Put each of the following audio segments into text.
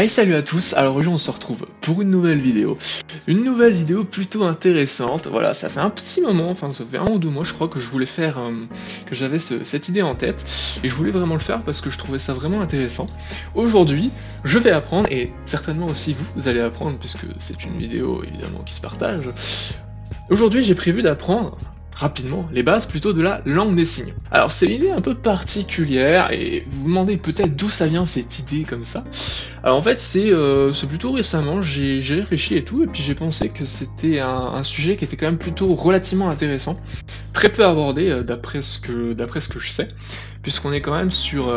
Hey, salut à tous, alors aujourd'hui on se retrouve pour une nouvelle vidéo. Une nouvelle vidéo plutôt intéressante, voilà, ça fait un petit moment, enfin ça fait 1 ou 2 mois je crois que je voulais faire, que j'avais cette idée en tête, et je voulais vraiment le faire parce que je trouvais ça vraiment intéressant. Aujourd'hui, je vais apprendre, et certainement aussi vous allez apprendre puisque c'est une vidéo évidemment qui se partage. Aujourd'hui j'ai prévu d'apprendre rapidement les bases plutôt de la langue des signes. Alors c'est une idée un peu particulière et vous vous demandez peut-être d'où ça vient cette idée comme ça. Alors en fait c'est plutôt récemment, j'ai réfléchi et tout et puis j'ai pensé que c'était un sujet qui était quand même plutôt relativement intéressant, très peu abordé d'après ce que je sais, puisqu'on est quand même sur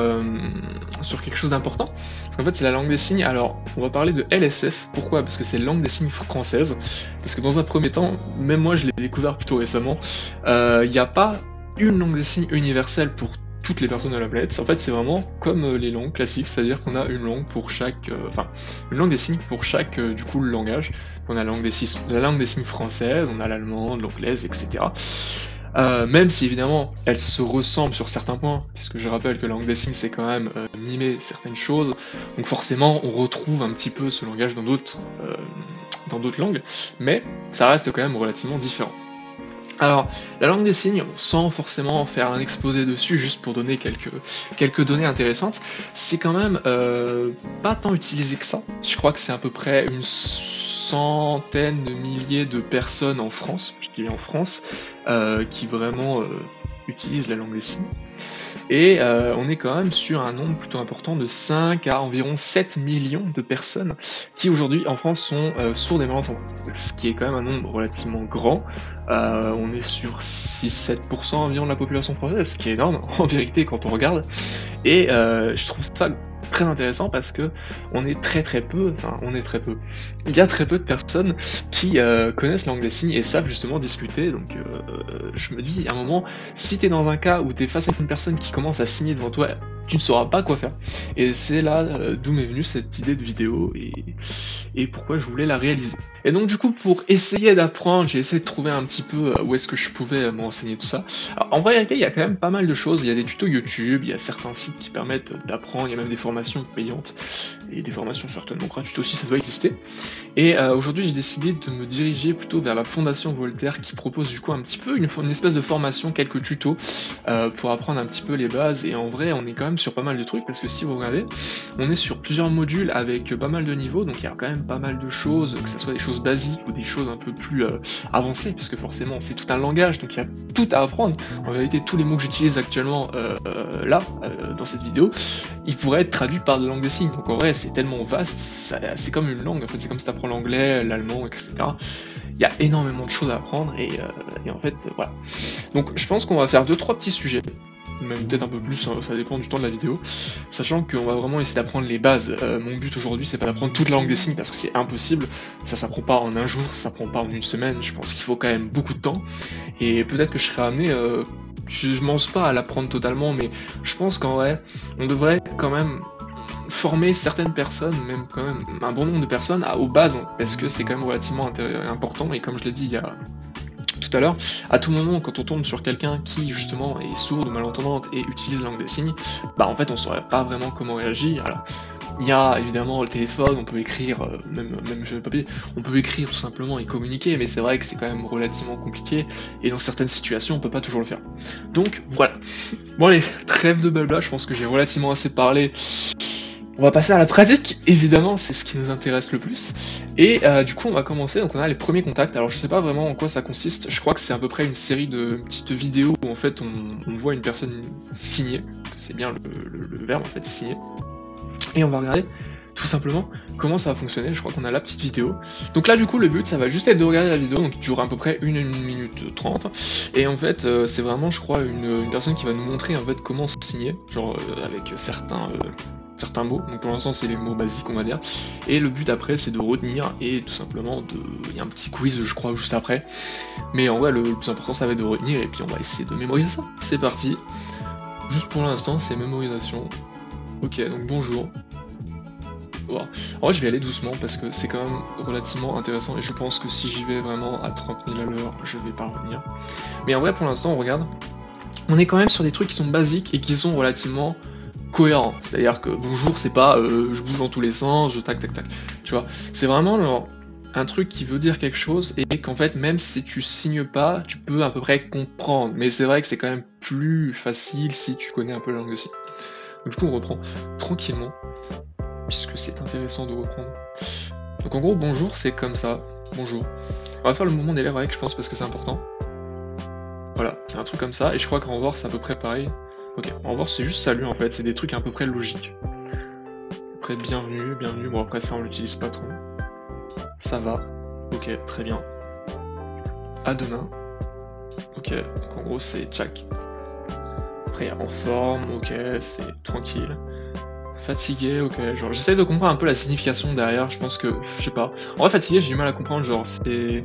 quelque chose d'important. Parce qu'en fait c'est la langue des signes. Alors on va parler de LSF, pourquoi? Parce que c'est la langue des signes française, parce que dans un premier temps, même moi je l'ai découvert plutôt récemment, il n'y a pas une langue des signes universelle pour toutes les personnes de la planète. En fait c'est vraiment comme les langues classiques, c'est-à-dire qu'on a une langue pour chaque, une langue des signes pour chaque du coup le langage. On a la langue des signes française, on a l'allemande, l'anglaise, etc. Même si évidemment elles se ressemblent sur certains points, puisque je rappelle que la langue des signes c'est quand même mimer certaines choses, donc forcément on retrouve un petit peu ce langage dans d'autres langues, mais ça reste quand même relativement différent. Alors, la langue des signes, sans forcément faire un exposé dessus, juste pour donner quelques données intéressantes, c'est quand même pas tant utilisé que ça. Je crois que c'est à peu près une centaine de milliers de personnes en France, je dis en France, qui vraiment utilisent la langue des signes. Et on est quand même sur un nombre plutôt important de 5 à environ 7 millions de personnes qui aujourd'hui en France sont sourdes et malentendantes. Ce qui est quand même un nombre relativement grand. On est sur 6-7% environ de la population française, ce qui est énorme en vérité quand on regarde. Et je trouve ça très intéressant parce que on est très peu, il y a très peu de personnes qui connaissent la langue des signes et savent justement discuter, donc je me dis à un moment, si t'es dans un cas où t'es face à une personne qui commence à signer devant toi, tu ne sauras pas quoi faire. Et c'est là d'où m'est venue cette idée de vidéo et pourquoi je voulais la réaliser. Et donc du coup pour essayer d'apprendre, j'ai essayé de trouver un petit peu où est-ce que je pouvais m'enseigner tout ça. Alors, en vérité il y a quand même pas mal de choses, il y a des tutos YouTube, il y a certains sites qui permettent d'apprendre, il y a même des formations payantes, et des formations certainement gratuites aussi, ça doit exister. Et aujourd'hui j'ai décidé de me diriger plutôt vers la Fondation Voltaire qui propose du coup un petit peu une espèce de formation, quelques tutos pour apprendre un petit peu les bases, et en vrai on est quand même sur pas mal de trucs parce que si vous regardez, on est sur plusieurs modules avec pas mal de niveaux, donc il y a quand même pas mal de choses, que ce soit des choses basiques ou des choses un peu plus avancées, puisque forcément c'est tout un langage, donc il y a tout à apprendre. En vérité tous les mots que j'utilise actuellement dans cette vidéo, ils pourraient être traduits par de langue des signes, donc en vrai c'est tellement vaste, c'est comme une langue, en fait c'est comme si t'apprends l'anglais, l'allemand, etc. Il y a énormément de choses à apprendre et en fait voilà. Donc je pense qu'on va faire 2-3 petits sujets, même peut-être un peu plus, ça dépend du temps de la vidéo, sachant qu'on va vraiment essayer d'apprendre les bases. Mon but aujourd'hui c'est pas d'apprendre toute la langue des signes parce que c'est impossible, ça s'apprend pas en un jour, ça s'apprend pas en une semaine, je pense qu'il faut quand même beaucoup de temps, et peut-être que je serai amené, je pense pas à l'apprendre totalement, mais je pense qu'en vrai, on devrait quand même former certaines personnes, même quand même un bon nombre de personnes aux bases, parce que c'est quand même relativement important, et comme je l'ai dit il y a tout à l'heure, à tout moment quand on tombe sur quelqu'un qui justement est sourde ou malentendante et utilise la langue des signes, bah en fait on saurait pas vraiment comment réagir. Alors il y a évidemment le téléphone, on peut écrire, même sur le papier, on peut écrire tout simplement et communiquer, mais c'est vrai que c'est quand même relativement compliqué, et dans certaines situations on peut pas toujours le faire. Donc voilà. Bon allez, trêve de blabla, je pense que j'ai relativement assez parlé. On va passer à la pratique, évidemment, c'est ce qui nous intéresse le plus. Et du coup, on va commencer, donc on a les premiers contacts. Alors je sais pas vraiment en quoi ça consiste, je crois que c'est à peu près une série de petites vidéos où en fait on voit une personne signer, c'est bien le verbe en fait, signer. Et on va regarder tout simplement comment ça va fonctionner, je crois qu'on a la petite vidéo. Donc là du coup le but ça va juste être de regarder la vidéo, donc qui dure à peu près 1 minute 30, et en fait c'est vraiment je crois une personne qui va nous montrer en fait comment signer, genre avec certains mots, donc pour l'instant c'est les mots basiques on va dire, et le but après c'est de retenir, et tout simplement il y a un petit quiz je crois juste après, mais en vrai le plus important ça va être de retenir, et puis on va essayer de mémoriser ça. C'est parti, juste pour l'instant c'est mémorisation. Ok, donc bonjour. Wow. En vrai je vais aller doucement parce que c'est quand même relativement intéressant, et je pense que si j'y vais vraiment à 30 000 à l'heure je vais pas revenir. Mais en vrai pour l'instant on regarde, on est quand même sur des trucs qui sont basiques et qui sont relativement cohérent. C'est-à-dire que bonjour, c'est pas je bouge dans tous les sens, je tac tac tac. Tu vois, c'est vraiment genre un truc qui veut dire quelque chose et qu'en fait, même si tu signes pas, tu peux à peu près comprendre. Mais c'est vrai que c'est quand même plus facile si tu connais un peu la langue de signes. Donc du coup, on reprend tranquillement, puisque c'est intéressant de reprendre. Donc en gros, bonjour, c'est comme ça. Bonjour. On va faire le mouvement des lèvres avec, je pense, parce que c'est important. Voilà, c'est un truc comme ça, et je crois qu'en revoir, c'est à peu près pareil. Ok, en revoir, c'est juste salut, en fait, c'est des trucs à peu près logiques. Après, bienvenue, bienvenue, bon après ça, on l'utilise pas trop. Ça va, ok, très bien. À demain. Ok, donc en gros, c'est tchac. Après, en forme, ok, c'est tranquille. Fatigué, ok, genre j'essaie de comprendre un peu la signification derrière, je pense que, je sais pas. En vrai, fatigué, j'ai du mal à comprendre, genre c'est...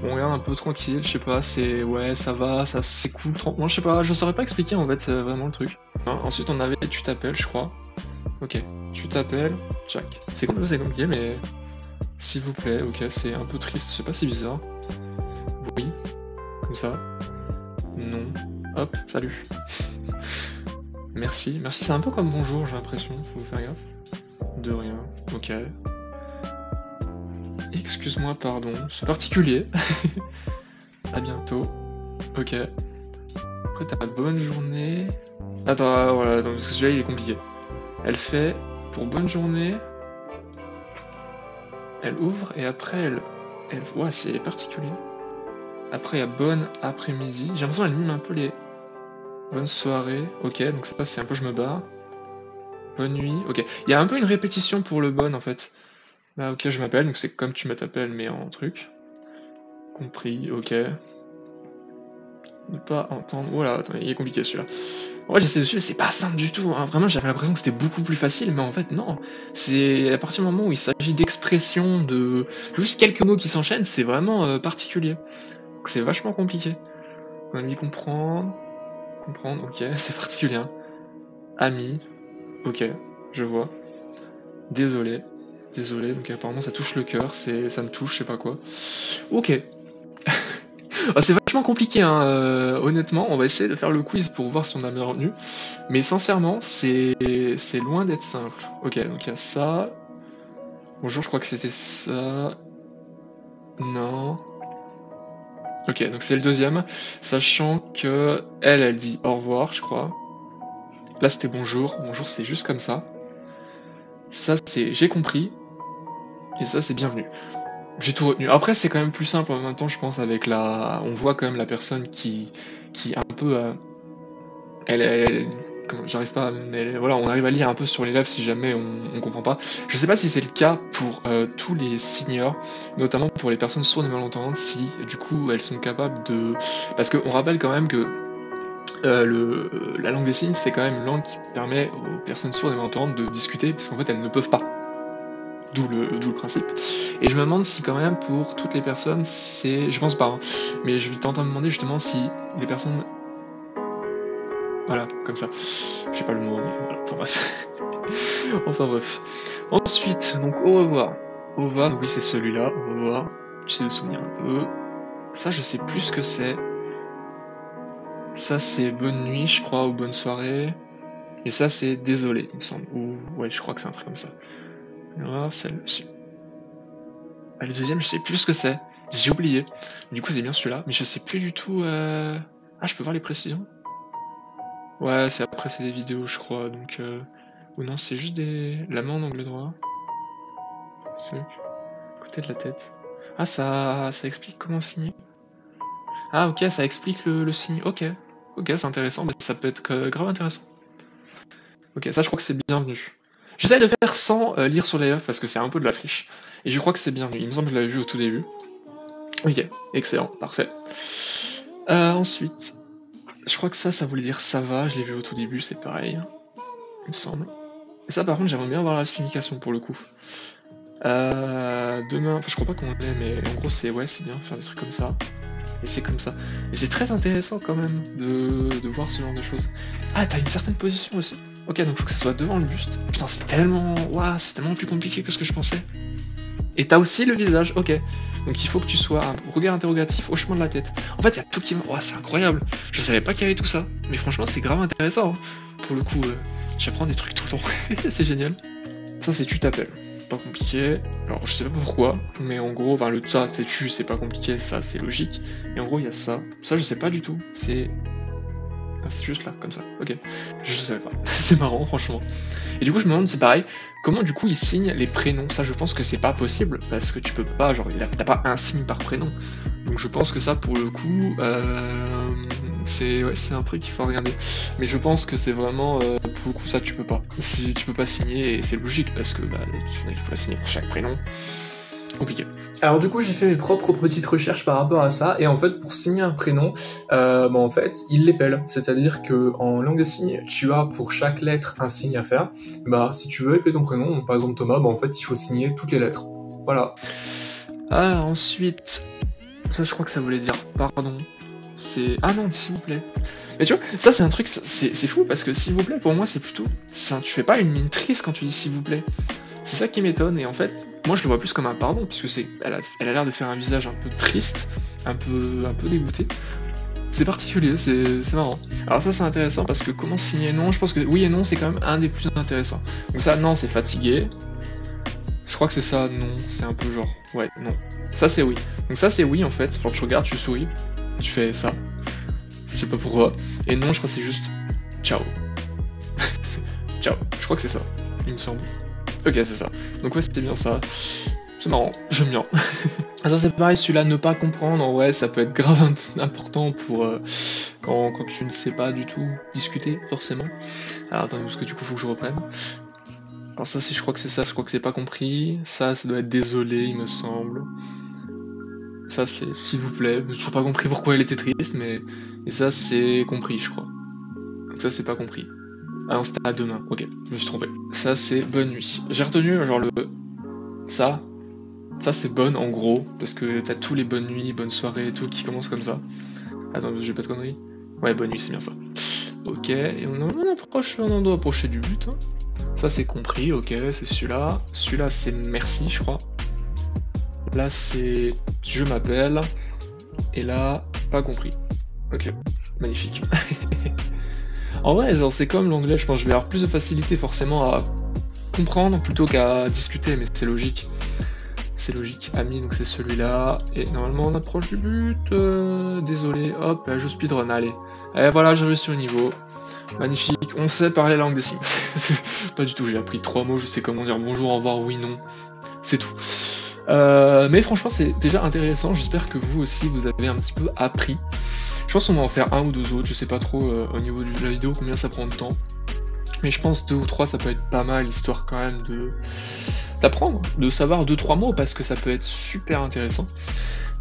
On regarde un peu tranquille, je sais pas, c'est... Ouais, ça va, ça c'est cool, moi je sais pas, je saurais pas expliquer en fait vraiment le truc. Hein, ensuite on avait tu t'appelles, je crois. Ok, tu t'appelles, tchac. C'est compliqué, mais... S'il vous plaît, ok, c'est un peu triste, je sais pas, c'est bizarre. Oui, comme ça. Non. Hop, salut. Merci, merci, c'est un peu comme bonjour, j'ai l'impression, faut faire gaffe. De rien, ok. Excuse-moi, pardon, c'est particulier. À bientôt, ok. Après t'as bonne journée... Attends, voilà, attends, parce que celui-là il est compliqué. Elle fait, pour bonne journée... Elle ouvre et après elle... Ouais, c'est particulier. Après il y a bonne après-midi, j'ai l'impression qu'elle mime un peu les... Bonne soirée, ok, donc ça c'est un peu je me barre. Bonne nuit, ok. Il y a un peu une répétition pour le bon en fait. Bah ok, je m'appelle, donc c'est comme tu m'appelles mais en truc. Compris, ok. Ne pas entendre... Voilà, attends, il est compliqué celui-là. En vrai j'essaie de suivre, c'est pas simple du tout, hein. Vraiment j'avais l'impression que c'était beaucoup plus facile, mais en fait non. C'est à partir du moment où il s'agit d'expression, de... Juste quelques mots qui s'enchaînent, c'est vraiment particulier. Donc c'est vachement compliqué. On a dit comprendre... Comprendre, ok, c'est particulier. Hein. Ami, ok, je vois. Désolé, désolé, donc apparemment ça touche le cœur, ça me touche, je sais pas quoi. Ok. Ah, c'est vachement compliqué, hein, honnêtement, on va essayer de faire le quiz pour voir si on a bien retenu. Mais sincèrement, c'est loin d'être simple. Ok, donc il y a ça. Bonjour, je crois que c'était ça. Non. Ok, donc c'est le deuxième, sachant que elle dit au revoir, je crois. Là c'était bonjour, bonjour c'est juste comme ça. Ça c'est j'ai compris, et ça c'est bienvenue. J'ai tout retenu. Après c'est quand même plus simple en même temps je pense avec la... On voit quand même la personne qui un peu... J'arrive pas, mais voilà, on arrive à lire un peu sur les lèvres si jamais on comprend pas. Je sais pas si c'est le cas pour tous les seniors, notamment pour les personnes sourdes et malentendantes, si du coup elles sont capables de... Parce qu'on rappelle quand même que la langue des signes, c'est quand même une langue qui permet aux personnes sourdes et malentendantes de discuter, parce qu'en fait elles ne peuvent pas. D'où le principe. Et je me demande si quand même pour toutes les personnes, c'est... Je pense pas, hein, mais je vais tenter de me demander justement si les personnes... Voilà, comme ça. Je sais pas le mot, mais voilà, enfin bref. Enfin bref. Ensuite, donc au revoir. Au revoir, donc oui c'est celui-là, au revoir. J'essaie de souvenir un peu. Ça je sais plus ce que c'est. Ça c'est bonne nuit je crois, ou bonne soirée. Et ça c'est désolé, il me semble. Ou ouais je crois que c'est un truc comme ça. Alors celle-ci. Ah, le deuxième je sais plus ce que c'est. J'ai oublié. Du coup c'est bien celui-là, mais je sais plus du tout... Ah je peux voir les précisions? Ouais, c'est après c'est des vidéos je crois, donc... Ou non, c'est juste la main en angle droit. Côté de la tête. Ah, ça explique comment signer. Ah, ok, ça explique le signe. Ok, ok, c'est intéressant, mais ça peut être grave intéressant. Ok, ça je crois que c'est bienvenu. J'essaie de faire sans lire sur les lèvres parce que c'est un peu de la friche. Et je crois que c'est bienvenu. Il me semble que je l'avais vu au tout début. Ok, excellent, parfait. Ensuite, je crois que ça voulait dire ça va, je l'ai vu au tout début, c'est pareil. Il me semble. Et ça par contre j'aimerais bien voir la signification pour le coup. Demain, enfin je crois pas qu'on l'ait, mais en gros c'est ouais c'est bien faire des trucs comme ça. Et c'est comme ça. Et c'est très intéressant quand même de voir ce genre de choses. Ah t'as une certaine position aussi. Ok, donc faut que ça soit devant le buste. Putain, c'est tellement... Ouah, c'est tellement plus compliqué que ce que je pensais. Et t'as aussi le visage, ok. Donc il faut que tu sois un regard interrogatif, hochement de la tête. En fait, il y a tout qui va... Ouah, c'est incroyable. Je savais pas qu'il y avait tout ça. Mais franchement, c'est grave intéressant. Hein. Pour le coup, j'apprends des trucs tout le temps. C'est génial. Ça, c'est tu t'appelles. Pas compliqué. Alors, je sais pas pourquoi, mais en gros, enfin, ça, c'est tu, c'est pas compliqué, ça, c'est logique. Et en gros, il y a ça. Ça, je sais pas du tout. C'est... Ah, c'est juste là, comme ça. Ok. Je savais pas. C'est marrant, franchement. Et du coup, je me demande, c'est pareil, comment du coup ils signent les prénoms? Ça, je pense que c'est pas possible, parce que tu peux pas, genre, t'as pas un signe par prénom. Donc je pense que ça, pour le coup, c'est un truc qu'il faut regarder. Mais je pense que c'est vraiment, pour le coup, ça, tu peux pas. Si tu peux pas signer, et c'est logique, parce que bah, il faut la signer pour chaque prénom. Compliqué. Alors du coup j'ai fait mes propres petites recherches par rapport à ça et en fait pour signer un prénom, en fait il l'épelle, c'est-à-dire que en langue des signes tu as pour chaque lettre un signe à faire. Bah si tu veux épeler ton prénom, donc, par exemple Thomas, en fait il faut signer toutes les lettres. Voilà. Ah ensuite, ça je crois que ça voulait dire pardon. C'est ah non s'il vous plaît. Mais tu vois, ça c'est un truc, c'est fou parce que s'il vous plaît pour moi c'est plutôt, enfin, tu fais pas une mine triste quand tu dis s'il vous plaît. C'est ça qui m'étonne, et en fait, moi je le vois plus comme un pardon, puisque elle a l'air de faire un visage un peu triste, un peu dégoûté. C'est particulier, c'est marrant. Alors ça c'est intéressant, parce que comment signer non, je pense que oui et non c'est quand même un des plus intéressants. Donc ça, non, c'est fatigué. Je crois que c'est ça, non, c'est un peu genre, ouais, non. Ça c'est oui. Donc ça c'est oui en fait, quand tu regardes, tu souris, tu fais ça. Je sais pas pourquoi. Et non, je crois que c'est juste ciao. Ciao, je crois que c'est ça, il me semble. Ok, c'est ça. Donc ouais, c'était bien ça. C'est marrant, j'aime bien. Ah, ça c'est pareil, celui-là, ne pas comprendre, ouais, ça peut être grave important pour quand tu ne sais pas du tout discuter, forcément. Alors attends, parce que du coup, faut que je reprenne. Alors ça, je crois que c'est ça, je crois que c'est pas compris. Ça doit être désolé, il me semble. Ça, c'est s'il vous plaît. Je n'ai pas compris pourquoi elle était triste, mais... Et ça, c'est compris, je crois. Donc ça, c'est pas compris. Ah non, c'était à demain, ok, je me suis trompé. Ça, c'est bonne nuit. J'ai retenu, genre, ça c'est bonne, en gros, parce que t'as tous les bonnes nuits, bonnes soirées et tout qui commencent comme ça. Attends, j'ai pas de conneries. Ouais, bonne nuit, c'est bien ça. Ok, et on doit approcher du but. Hein. Ça, c'est compris, ok, c'est celui-là. Celui-là, c'est merci, je crois. Là, c'est je m'appelle. Et là, pas compris. Ok, magnifique. En vrai, genre, c'est comme l'anglais, je pense que je vais avoir plus de facilité forcément à comprendre plutôt qu'à discuter, mais c'est logique. C'est logique. Ami, donc c'est celui-là. Et normalement, on approche du but. Désolé. Hop, je speedrun, allez. Et voilà, j'ai réussi au niveau. Magnifique. On sait parler la langue des signes. Pas du tout, j'ai appris 3 mots, je sais comment dire bonjour, au revoir, oui, non. C'est tout. Mais franchement, c'est déjà intéressant. J'espère que vous aussi, vous avez un petit peu appris. Je pense qu'on va en faire un ou deux autres, je sais pas trop au niveau de la vidéo combien ça prend de temps. Mais je pense 2 ou 3 ça peut être pas mal, histoire quand même d'apprendre, de savoir 2-3 mots, parce que ça peut être super intéressant.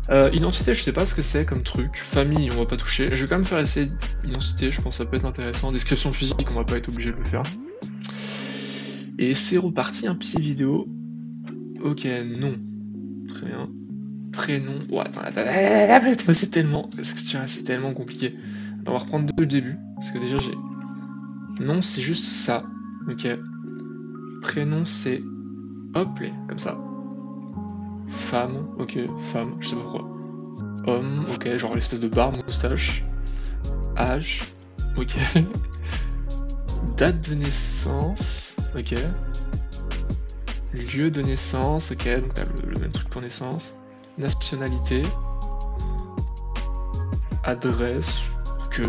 Identité, je sais pas ce que c'est comme truc. Famille, on va pas toucher. Je vais quand même faire essayer identité, je pense que ça peut être intéressant. Description physique, on va pas être obligé de le faire. Et c'est reparti, un petit vidéo. Ok, non. Très bien. Prénom. Ouais, attends, c'est tellement. C'est tellement compliqué. Attends, on va reprendre le début. Parce que déjà j'ai. Non, c'est juste ça. Ok. Prénom, c'est. Hop, là, comme ça. Femme, ok, femme, je sais pas pourquoi. Homme, ok, genre l'espèce de barbe, moustache. Âge, ok. Date de naissance, ok. Lieu de naissance, ok, donc t'as le même truc pour naissance. Nationalité. Adresse, que.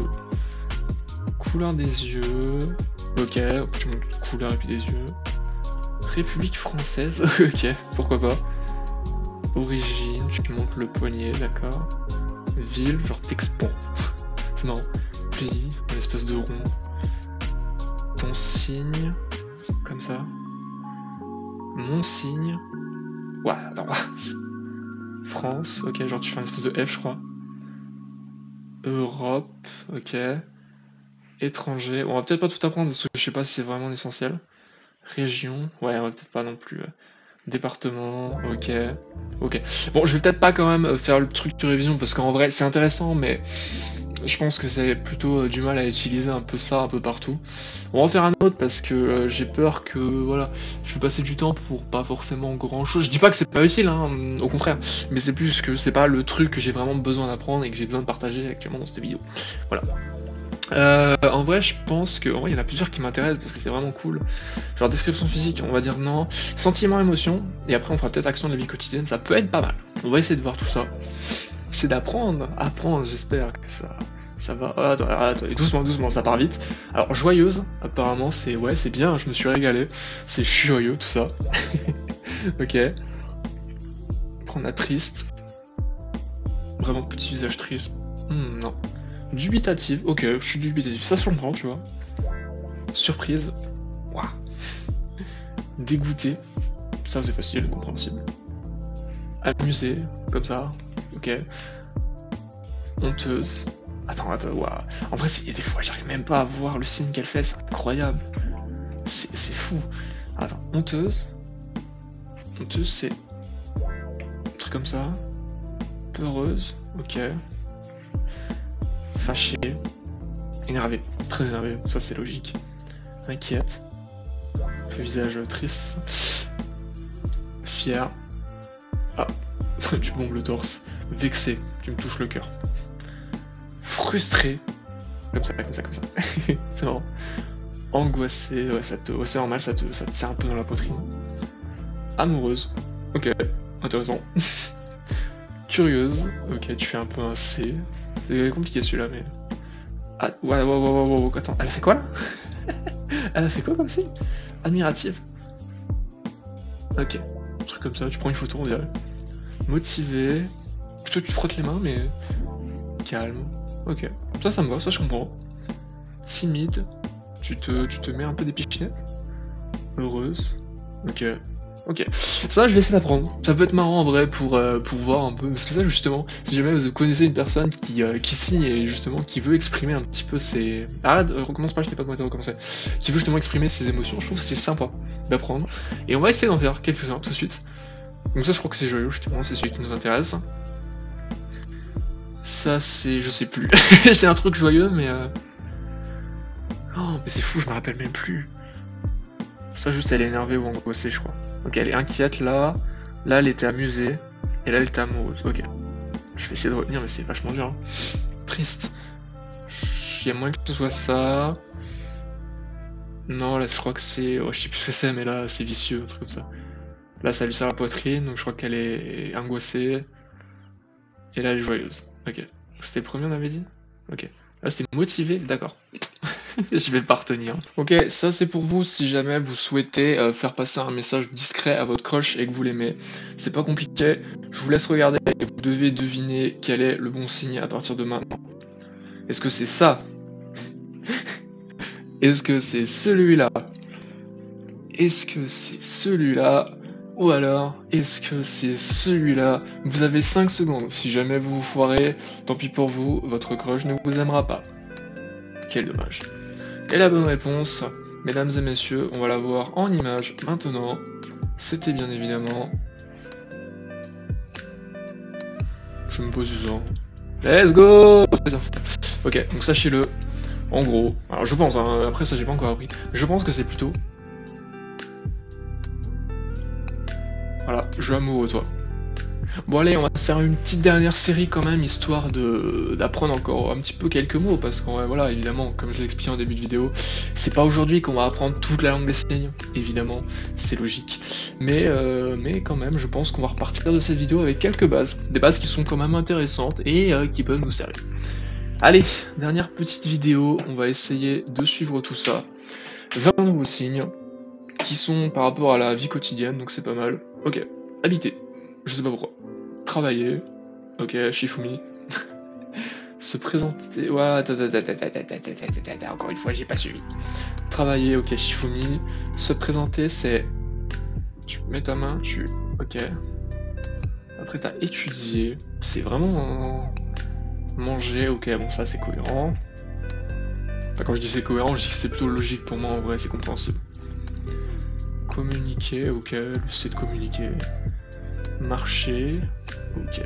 Couleur des yeux, ok, tu montes couleur et puis des yeux. République française, ok, pourquoi pas. Origine, tu montes le poignet, d'accord. Ville, genre Texpan. C'est marrant. Pays, une espèce de rond. Ton signe, comme ça. Mon signe. Ouais, attends. France, ok, genre tu fais une espèce de F, je crois. Europe, ok. Étranger, bon, on va peut-être pas tout apprendre parce que je sais pas si c'est vraiment l'essentiel. Région, ouais, on va peut-être pas non plus. Département, ok. Ok. Bon, je vais peut-être pas quand même faire le truc de révision parce qu'en vrai c'est intéressant, mais Je pense que c'est plutôt du mal à utiliser un peu ça un peu partout. On va en faire un autre parce que j'ai peur que voilà, je vais passer du temps pour pas forcément grand chose. Je dis pas que c'est pas utile, hein, au contraire, mais c'est plus que c'est pas le truc que j'ai vraiment besoin d'apprendre et que j'ai besoin de partager actuellement dans cette vidéo. Voilà. En vrai, je pense que, en vrai, il y en a plusieurs qui m'intéressent parce que c'est vraiment cool. Genre description physique, on va dire non. Sentiment, émotion, et après on fera peut-être action de la vie quotidienne, ça peut être pas mal. On va essayer de voir tout ça. C'est d'apprendre, j'espère que ça va. Ah, attends, doucement, ça part vite. Alors joyeuse, apparemment c'est bien, je me suis régalé. C'est joyeux tout ça. Ok. On a triste. Vraiment petit visage triste. Non. Dubitative, ok, je suis dubitatif, ça se comprend, tu vois. Surprise, waouh. Dégoûté, ça c'est facile, compréhensible. Amusé, comme ça, ok. Honteuse, attends, waouh. En vrai, il y a des fois, j'arrive même pas à voir le signe qu'elle fait, c'est incroyable. C'est fou. Attends, honteuse, c'est un truc comme ça. Peureuse, ok. Fâché, énervé, très énervé, ça c'est logique. Inquiète, le visage triste, fier, ah, tu bombes le torse, vexé, tu me touches le cœur, frustré, comme ça, c'est marrant, angoissé, ouais, c'est normal, ça te serre un peu dans la poitrine, amoureuse, ok, intéressant, curieuse, ok, tu fais un peu un C. C'est compliqué celui-là, mais... Ah, ouais, attends, elle a fait quoi, là? Elle a fait quoi, comme signe? Admirative. Ok, un truc comme ça, tu prends une photo, on dirait. Motivé. Plutôt tu te frottes les mains, mais... Calme. Ok, ça me va, ça je comprends. Timide. Tu te mets un peu des pichinettes. Heureuse. Ok. Ok, ça je vais essayer d'apprendre. Ça peut être marrant en vrai pour voir un peu. Parce que ça justement, si jamais vous connaissez une personne qui signe et justement qui veut exprimer un petit peu ses... Arrête, recommence pas, je t'ai pas demandé de recommencer. Qui veut justement exprimer ses émotions, je trouve que c'est sympa d'apprendre. Et on va essayer d'en faire quelques-uns tout de suite. Donc ça je crois que c'est joyeux, justement, c'est celui qui nous intéresse. Ça c'est... je sais plus. C'est un truc joyeux mais... Oh mais c'est fou, je me rappelle même plus. Ça juste elle est énervée ou angoissée je crois. Ok, elle est inquiète là elle était amusée, et là elle était amoureuse, ok. Je vais essayer de retenir mais c'est vachement dur. Hein. Triste. Il y a moins que ce soit ça. Non là je crois que c'est... Oh, je sais plus ce que c'est mais là c'est vicieux, un truc comme ça. Là ça lui serre la poitrine, donc je crois qu'elle est angoissée. Et là elle est joyeuse, ok. C'était le premier on avait dit. Ok. Là c'était motivé, d'accord. Je vais pas retenir. Ok, ça c'est pour vous si jamais vous souhaitez faire passer un message discret à votre crush et que vous l'aimez. C'est pas compliqué, je vous laisse regarder et vous devez deviner quel est le bon signe à partir de maintenant. Est-ce que c'est ça? Est-ce que c'est celui-là? Est-ce que c'est celui-là? Ou alors, est-ce que c'est celui-là? Vous avez 5 secondes. Si jamais vous vous foirez, tant pis pour vous, votre crush ne vous aimera pas. Quel dommage. Et la bonne réponse, mesdames et messieurs, on va la voir en image maintenant. C'était bien évidemment... Je me pose ça. Let's go! Ok, donc sachez-le, en gros, alors je pense, hein, après ça j'ai pas encore appris, mais je pense que c'est plutôt... Voilà, je suis amoureux de toi. Bon allez, on va se faire une petite dernière série quand même, histoire d'apprendre encore un petit peu quelques mots, parce qu'en voilà, évidemment, comme je l'ai expliqué en début de vidéo, c'est pas aujourd'hui qu'on va apprendre toute la langue des signes, évidemment, c'est logique. Mais quand même, je pense qu'on va repartir de cette vidéo avec quelques bases, des bases qui sont quand même intéressantes et qui peuvent nous servir. Allez, dernière petite vidéo, on va essayer de suivre tout ça. 20 nouveaux signes, qui sont par rapport à la vie quotidienne, donc c'est pas mal. Ok, habiter. Je sais pas pourquoi. Travailler. Ok, Shifumi. Se présenter. Ouais, encore une fois, j'ai pas suivi. Travailler, ok, Shifumi. Se présenter, c'est... Tu mets ta main, ok. Après, t'as étudié. C'est vraiment... Manger, ok, bon, ça, c'est cohérent. Enfin, quand je dis c'est cohérent, je dis que c'est plutôt logique pour moi, en vrai, c'est compréhensible. Communiquer, ok, c'est de communiquer. Marcher, ok.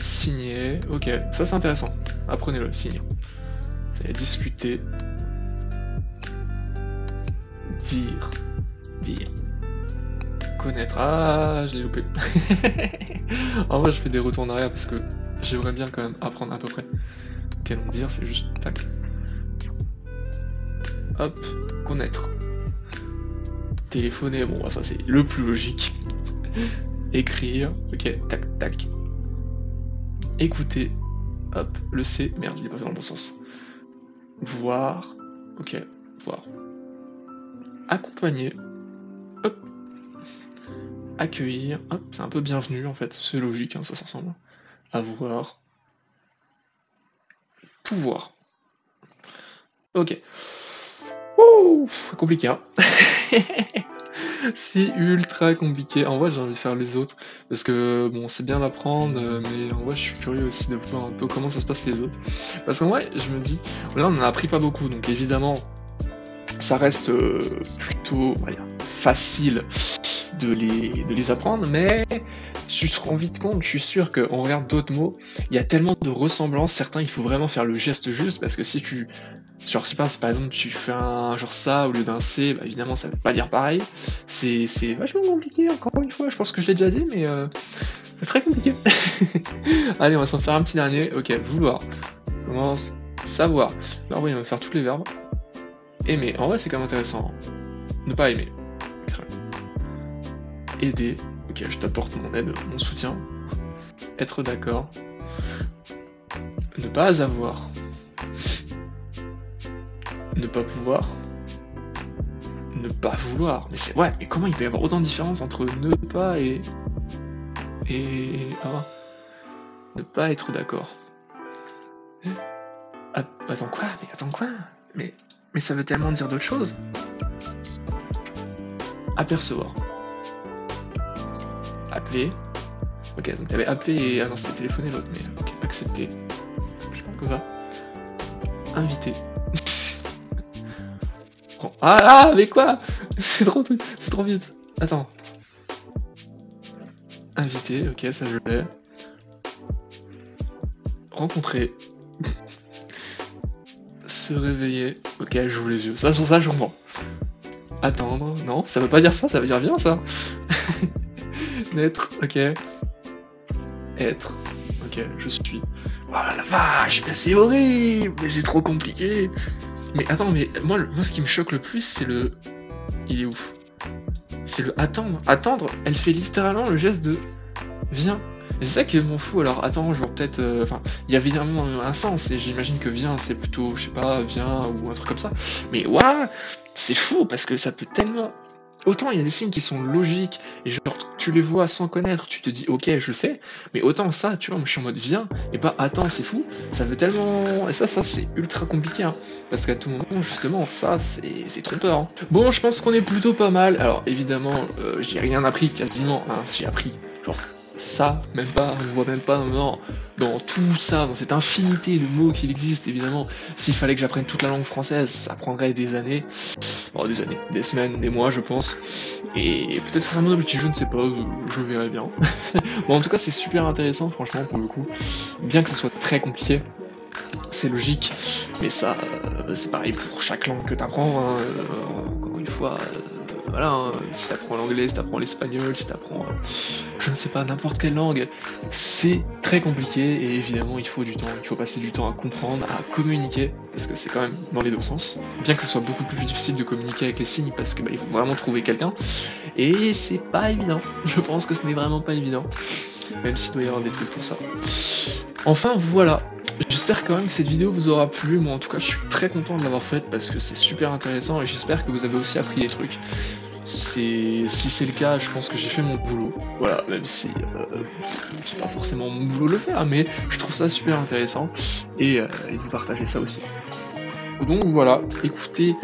signer, ok, ça c'est intéressant, apprenez-le, signer. Vous allez discuter, dire, connaître, ah je l'ai loupé. En vrai je fais des retours en arrière parce que j'aimerais bien quand même apprendre à peu près. Ok, donc dire c'est juste tac. Hop, connaître. Téléphoner, bon ça c'est le plus logique. Écrire, ok, tac tac. Écouter, hop, le C, merde, il est pas fait dans le bon sens. Voir, ok, voir. Accompagner, hop. Accueillir, hop, c'est un peu bienvenu en fait, c'est logique, hein, ça s'en ressemble. Avoir. Pouvoir. Ok. Ouh, compliqué, hein. C'est ultra compliqué. En vrai, j'ai envie de faire les autres. Parce que, bon, c'est bien d'apprendre, mais en vrai, je suis curieux aussi de voir un peu comment ça se passe les autres. Parce qu'en vrai, je me dis, là, on en a appris pas beaucoup, donc évidemment, ça reste plutôt, on va dire, facile de les apprendre, mais tu te rends vite compte, je suis sûr qu'on regarde d'autres mots, il y a tellement de ressemblances, certains, il faut vraiment faire le geste juste, parce que si tu... Genre, je sais pas, si par exemple tu fais un genre ça au lieu d'un C, bah évidemment ça veut pas dire pareil. C'est vachement compliqué, encore une fois, je pense que je l'ai déjà dit, mais c'est très compliqué. Allez, on va s'en faire un petit dernier. Ok, vouloir. Commence. Savoir. Alors oui, on va faire tous les verbes. Aimer. En vrai, c'est quand même intéressant. Ne pas aimer. Aider. Ok, je t'apporte mon aide, mon soutien. Être d'accord. Ne pas avoir. Ne pas pouvoir. Ne pas vouloir. Mais c'est... Ouais, mais comment il peut y avoir autant de différence entre ne pas et... Ah. Ne pas être d'accord. Attends quoi? Mais attends quoi? Mais ça veut tellement dire d'autres choses. Apercevoir. Appeler. Ok, donc t'avais appelé et... Ah non, c'était téléphoner l'autre, mais... Ok, accepter. Je sais pas comme ça. Inviter. Ah, mais quoi? C'est trop vite. Attends. Inviter, ok, ça je l'ai. Rencontrer. Se réveiller. Ok, j'ouvre les yeux. Ça, sur ça, je comprends. Attendre. Non, ça veut pas dire ça, ça veut dire bien ça. Naître, ok. Être. Ok, je suis. Oh la vache, mais c'est horrible, mais c'est trop compliqué. Mais attends, mais moi ce qui me choque le plus, c'est le... Il est où? C'est le attendre. Attendre, elle fait littéralement le geste de... Viens. Et c'est ça qui m'en fout, alors attends, genre peut-être... Enfin, il y avait évidemment un sens, et j'imagine que viens, c'est plutôt, je sais pas, viens, ou un truc comme ça. Mais ouah, c'est fou, parce que ça peut tellement... Autant il y a des signes qui sont logiques, et genre tu les vois sans connaître, tu te dis ok je sais, mais autant ça, tu vois, moi je suis en mode viens, et pas attends, c'est fou, ça veut tellement... Et ça c'est ultra compliqué, hein, parce qu'à tout moment, justement, ça c'est trompeur. Hein. Bon, je pense qu'on est plutôt pas mal, alors évidemment, j'ai rien appris quasiment, hein, j'ai appris, genre ça, même pas, on voit même pas dans tout ça, dans cette infinité de mots qu'il existe, évidemment, s'il fallait que j'apprenne toute la langue française, ça prendrait des années. Bon, des années, des semaines, des mois, je pense. Et peut-être que ça sera mon objectif, je ne sais pas, je verrai bien. Bon, en tout cas, c'est super intéressant, franchement, pour le coup. Bien que ça soit très compliqué, c'est logique. Mais ça, c'est pareil pour chaque langue que t'apprends, hein. Encore une fois, voilà, hein. Si t'apprends l'anglais, si t'apprends l'espagnol, si t'apprends, je ne sais pas, n'importe quelle langue, c'est très compliqué, et évidemment, il faut du temps, il faut passer du temps à comprendre, à communiquer, parce que c'est quand même dans les deux sens. Bien que ce soit beaucoup plus difficile de communiquer avec les signes, parce que il faut vraiment trouver quelqu'un, et c'est pas évident. Je pense que ce n'est vraiment pas évident, même s'il doit y avoir des trucs pour ça. Enfin, voilà. J'espère quand même que cette vidéo vous aura plu, moi en tout cas je suis très content de l'avoir faite parce que c'est super intéressant et j'espère que vous avez aussi appris des trucs. Si c'est le cas, je pense que j'ai fait mon boulot, voilà, même si c'est pas forcément mon boulot de le faire, mais je trouve ça super intéressant et vous partagez ça aussi. Donc voilà, écoutez,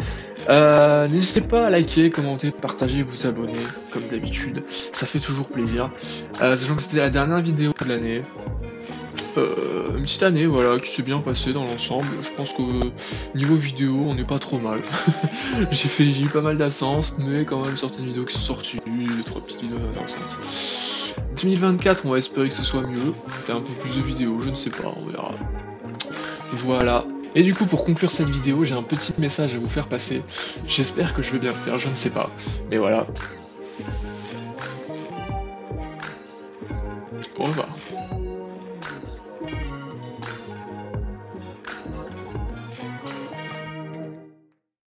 n'hésitez pas à liker, commenter, partager, vous abonner, comme d'habitude, ça fait toujours plaisir, sachant que c'était la dernière vidéo de l'année. Une petite année voilà qui s'est bien passée dans l'ensemble, je pense que niveau vidéo on n'est pas trop mal. j'ai eu pas mal d'absences mais quand même certaines vidéos qui sont sorties, 2-3 petites vidéos intéressantes. 2024, on va espérer que ce soit mieux, peut-être un peu plus de vidéos, je ne sais pas, on verra. Voilà. Et du coup, pour conclure cette vidéo, j'ai un petit message à vous faire passer. J'espère que je vais bien le faire, je ne sais pas. Mais voilà. Au revoir.